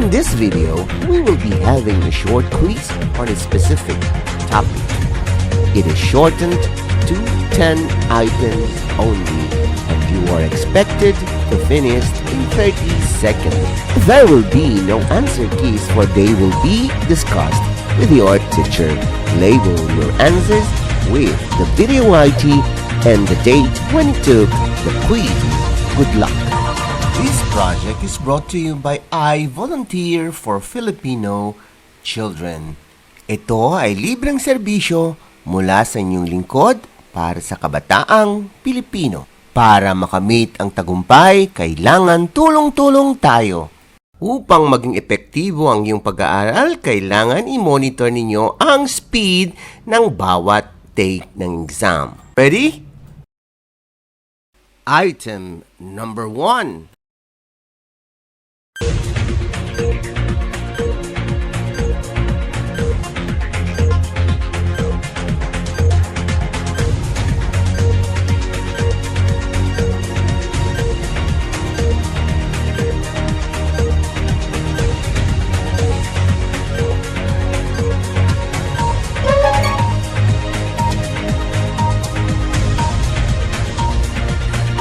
In this video, we will be having a short quiz on a specific topic. It is shortened to 10 items only, and you are expected to finish in 30 seconds. There will be no answer keys, for they will be discussed with your teacher. Label your answers with the video ID and the date when you took the quiz. Good luck! This project is brought to you by I Volunteer for Filipino Children. Ito ay libreng serbisyo mula sa inyong lingkod para sa kabataang Pilipino. Para makamit ang tagumpay, kailangan tulong-tulong tayo. Upang maging epektibo ang iyong pag-aaral, kailangan i-monitor ninyo ang speed ng bawat take ng exam. Ready? Item number 1.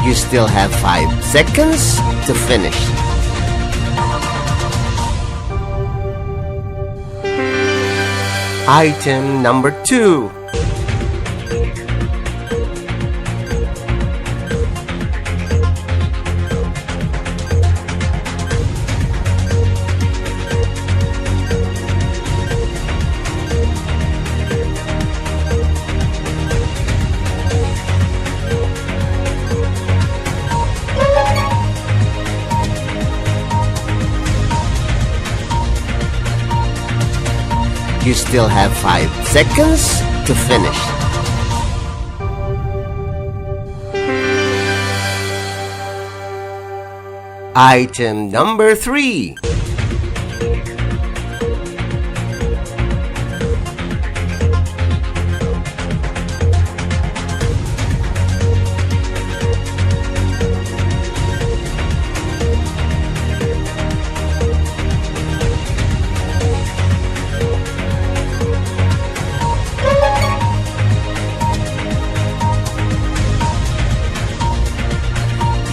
You still have 5 seconds to finish. Item number 2. You still have 5 seconds to finish. Item number 3.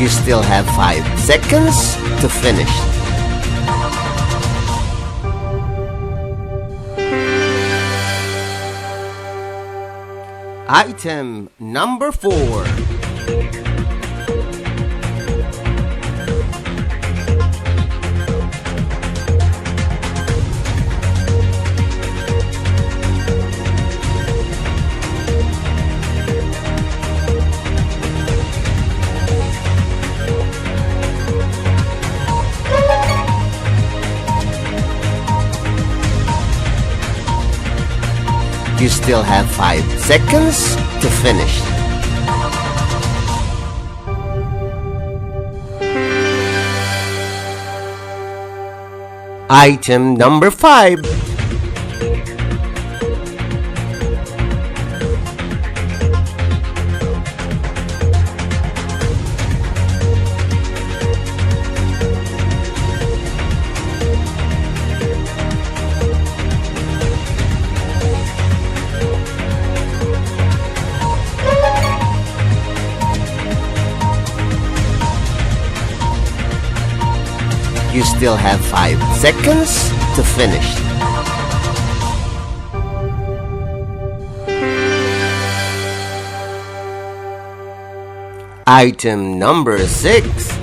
You still have 5 seconds to finish. Item number 4. You still have 5 seconds to finish. Item number 5. You still have 5 seconds to finish. Item number 6.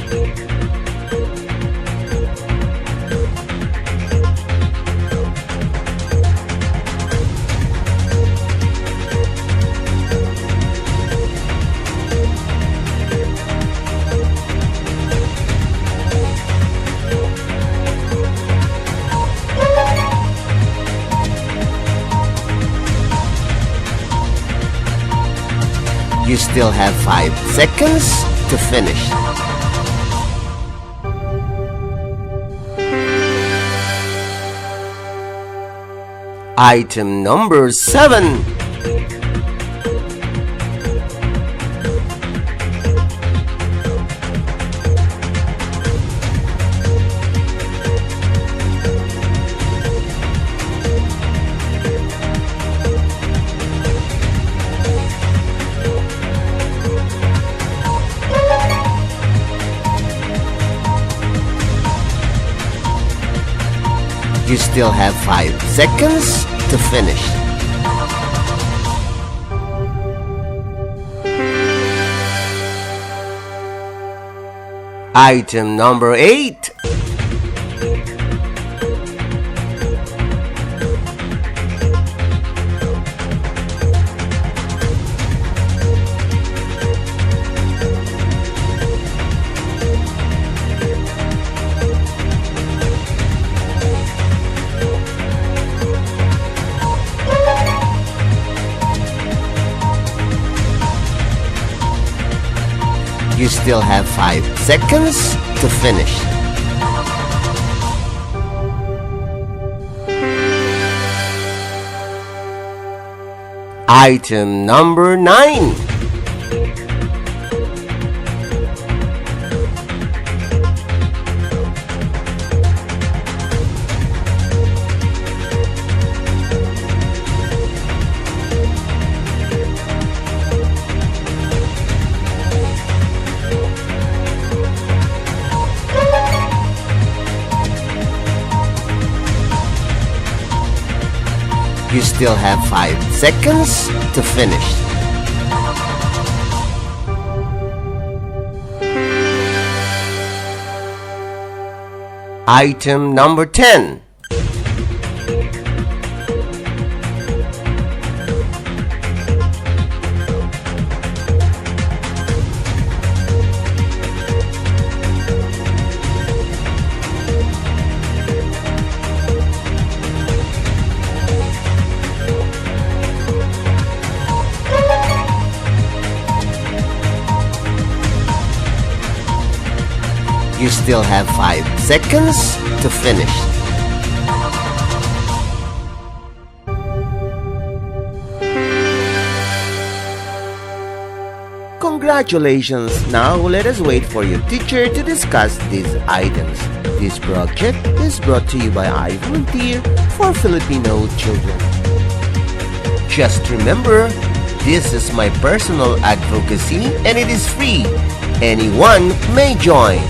You still have 5 seconds to finish. Item number 7. You still have 5 seconds to finish. Item number 8. You still have 5 seconds to finish. Item number 9. You still have 5 seconds to finish. Item number 10. You still have 5 seconds to finish. Congratulations! Now let us wait for your teacher to discuss these items. This project is brought to you by I Volunteer for Filipino Children. Just remember, this is my personal advocacy and it is free. Anyone may join.